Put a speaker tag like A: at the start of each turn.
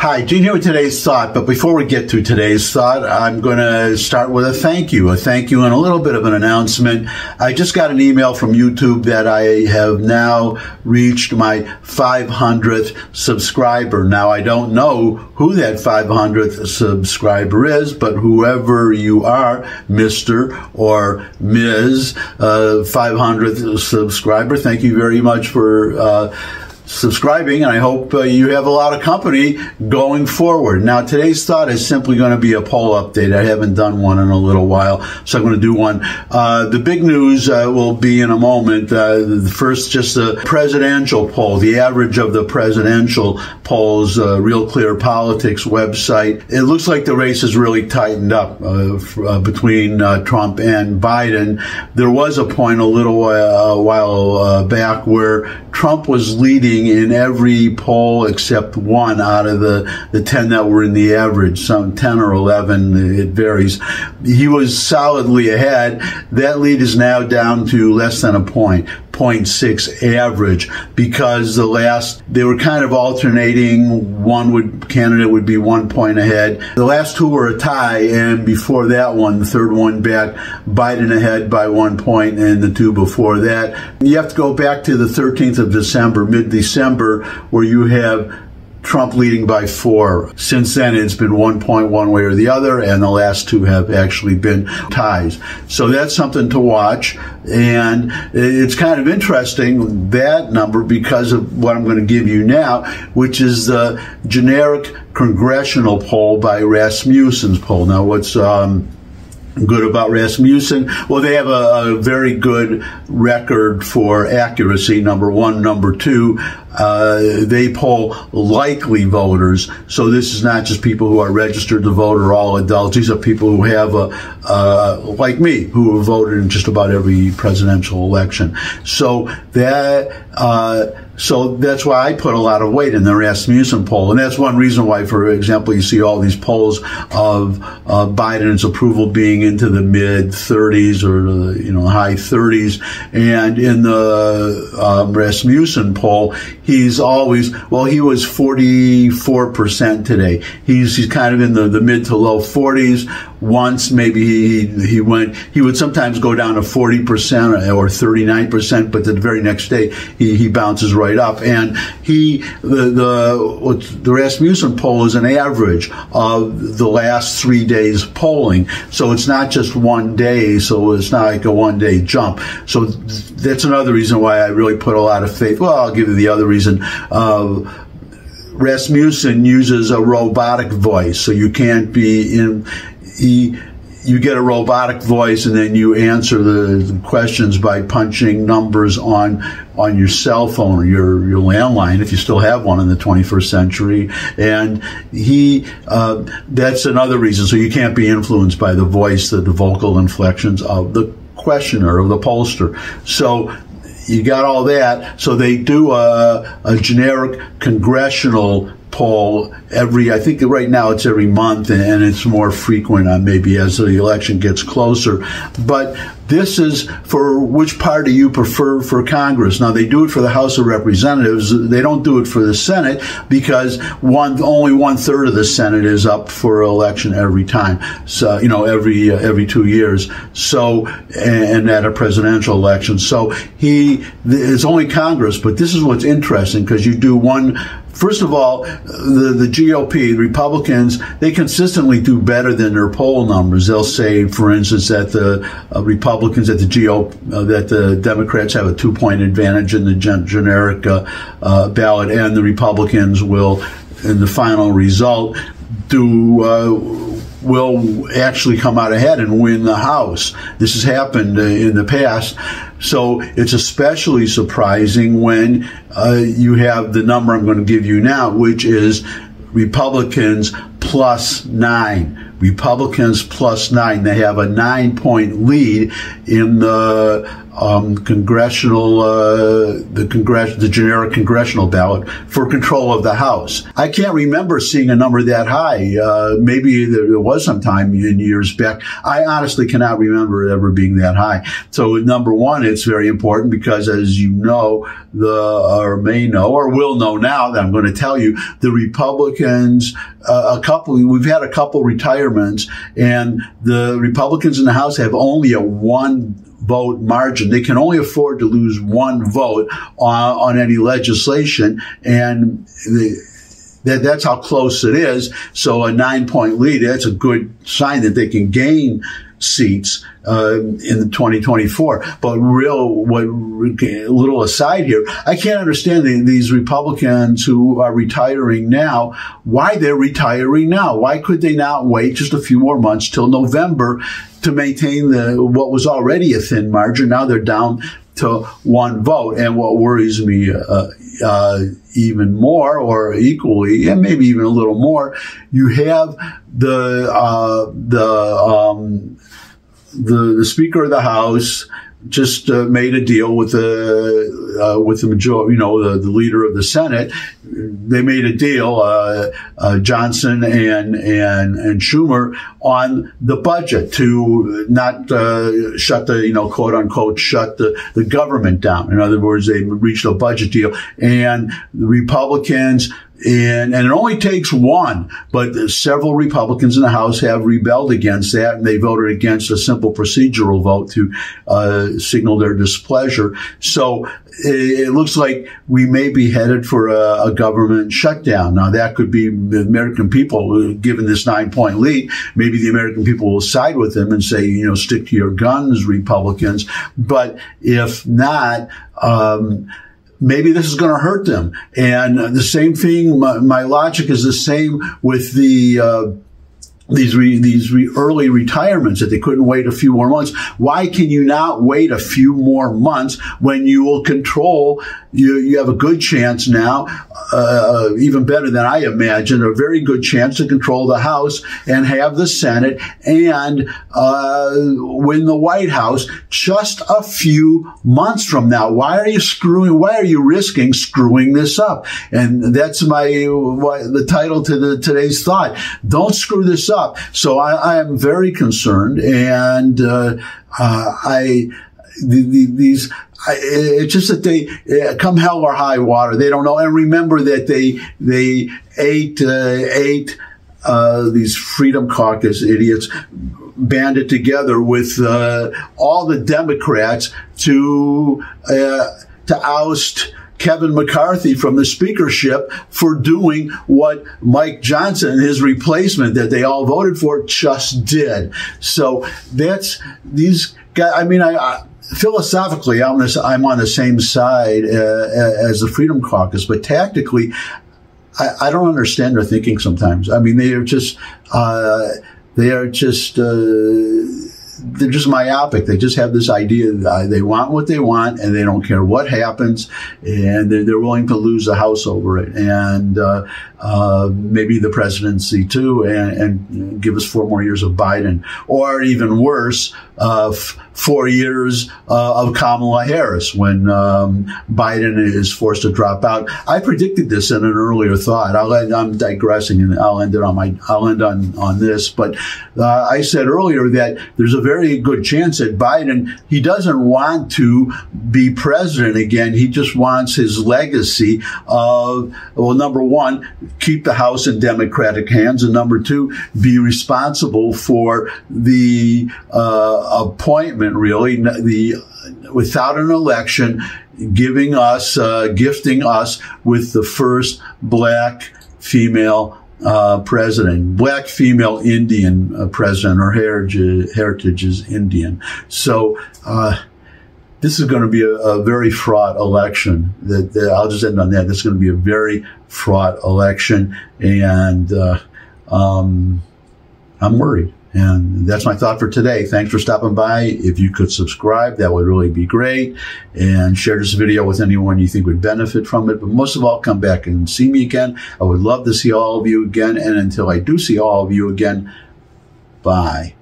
A: Hi, Gene here with today's thought, but before we get to today's thought, I'm going to start with a thank you and a little bit of an announcement. I just got an email from YouTube that I have now reached my 500th subscriber. Now, I don't know who that 500th subscriber is, but whoever you are, Mr. or Ms. 500th subscriber, thank you very much for subscribing, and I hope you have a lot of company going forward. Now, today's thought is simply going to be a poll update. I haven't done one in a little while, so I'm going to do one. The big news will be in a moment. First, just the presidential poll, the average of the presidential polls, Real Clear Politics website. It looks like the race has really tightened up between Trump and Biden. There was a point a little while back where Trump was leading in every poll except one out of the 10 that were in the average, some 10 or 11, it varies. He was solidly ahead. That lead is now down to less than a point. 0.6 average, because they were kind of alternating. Candidate would be 1 point ahead. The last two were a tie, and before that one, the third one back, Biden ahead by 1 point, and the two before that. You have to go back to the 13th of December, mid-December, where you have Trump leading by 4. Since then, it's been 1 point one way or the other, and the last two have actually been ties. So that's something to watch, and it's kind of interesting, that number, because of what I'm going to give you now, which is the generic congressional poll by Rasmussen's poll. Now, what's good about Rasmussen? Well, they have a very good record for accuracy, number one. Number two, they poll likely voters. So this is not just people who are registered to vote or all adults. These are people who have, like me, who have voted in just about every presidential election. So that's why I put a lot of weight in the Rasmussen poll. And that's one reason why, for example, you see all these polls of Biden's approval being into the mid-30s or high 30s. And in the Rasmussen poll, he's always, he was 44% today. He's kind of in the mid to low 40s. Once maybe he would sometimes go down to 40% or 39%, but the very next day he bounces right up. And the Rasmussen poll is an average of the last 3 days polling. So it's not just one day, so it's not like a one-day jump. So that's another reason why I really put a lot of faith. Well, I'll give you the other reason. Rasmussen uses a robotic voice, so you can't be in... You get a robotic voice, and then you answer the questions by punching numbers on your cell phone or your landline, if you still have one in the 21st century. And that's another reason. So you can't be influenced by the voice, the vocal inflections of the questioner or the pollster. So you got all that. So they do a generic congressional poll I think right now it's every month, and it's more frequent maybe as the election gets closer. But this is for which party you prefer for Congress. Now, they do it for the House of Representatives. They don't do it for the Senate, because only 1/3 of the Senate is up for election every time. So, every 2 years. So, and at a presidential election. So it's only Congress. But this is what's interesting, because you do one. First of all, the GOP, the Republicans, they consistently do better than their poll numbers. They'll say, for instance, that the Republicans, that the Democrats have a 2-point advantage in the generic ballot, and the Republicans will, in the final result, will actually come out ahead and win the House. This has happened in the past. So it's especially surprising when you have the number I'm going to give you now, which is Republicans +9. Republicans +9. They have a 9-point lead in the the generic congressional ballot for control of the House. I can't remember seeing a number that high. Maybe there was some time in years back. I honestly cannot remember it ever being that high. So number one, it's very important because, as you know, or may know, or will know now that I'm going to tell you, the Republicans, we've had a couple retirements, and the Republicans in the House have only a one-vote margin. They can only afford to lose one vote on any legislation, and that's how close it is. So a 9-point lead, that's a good sign that they can gain seats in 2024. But a little aside here, I can't understand these Republicans who are retiring now, why they're retiring now. Why could they not wait just a few more months till November to maintain what was already a thin margin? Now they're down to one vote. And what worries me even more, or equally, and maybe even a little more, you have the Speaker of the House just made a deal with the majority, the leader of the Senate. They made a deal, Johnson and Schumer, on the budget to not shut the, quote unquote, shut the government down. In other words, they reached a budget deal, and the Republicans, and it only takes one, but several Republicans in the House have rebelled against that, and they voted against a simple procedural vote to signal their displeasure. So it looks like we may be headed for a government shutdown. Now, that could be the American people, given this 9-point lead. Maybe the American people will side with them and say, stick to your guns, Republicans. But if not, maybe this is going to hurt them. And the same thing, my logic is the same with these early retirements, that they couldn't wait a few more months. Why can you not wait a few more months when you will control? You have a good chance now, even better than I imagined, a very good chance to control the House and have the Senate and win the White House just a few months from now. Why are you risking screwing this up? And that's the title to today's thought. Don't screw this up. So I am very concerned, and it's just that they come hell or high water, they don't know. And remember that they ate these Freedom Caucus idiots, banded together with all the Democrats to oust Kevin McCarthy from the speakership for doing what Mike Johnson, his replacement that they all voted for, just did. So that's these guys. I mean, philosophically, I'm on the same side as the Freedom Caucus, but tactically, I don't understand their thinking sometimes. I mean, they're just myopic. They just have this idea that they want what they want, and they don't care what happens, and they're willing to lose the House over it, and maybe the presidency too, and give us 4 more years of Biden, or even worse, 4 years of Kamala Harris when Biden is forced to drop out. I predicted this in an earlier thought. I'm digressing, and I'll end on this. But I said earlier that there's a very good chance that Biden, he doesn't want to be president again. He just wants his legacy of, well, number one, keep the House in Democratic hands, and number two, be responsible for the appointment, really, without an election, gifting us with the first black female president, black female Indian president. Her heritage is Indian. So this is going to be a very fraught election. I'll just end on that. This is going to be a very fraught election, and I'm worried. And that's my thought for today. Thanks for stopping by. If you could subscribe, that would really be great. And share this video with anyone you think would benefit from it. But most of all, come back and see me again. I would love to see all of you again. And until I do see all of you again, bye.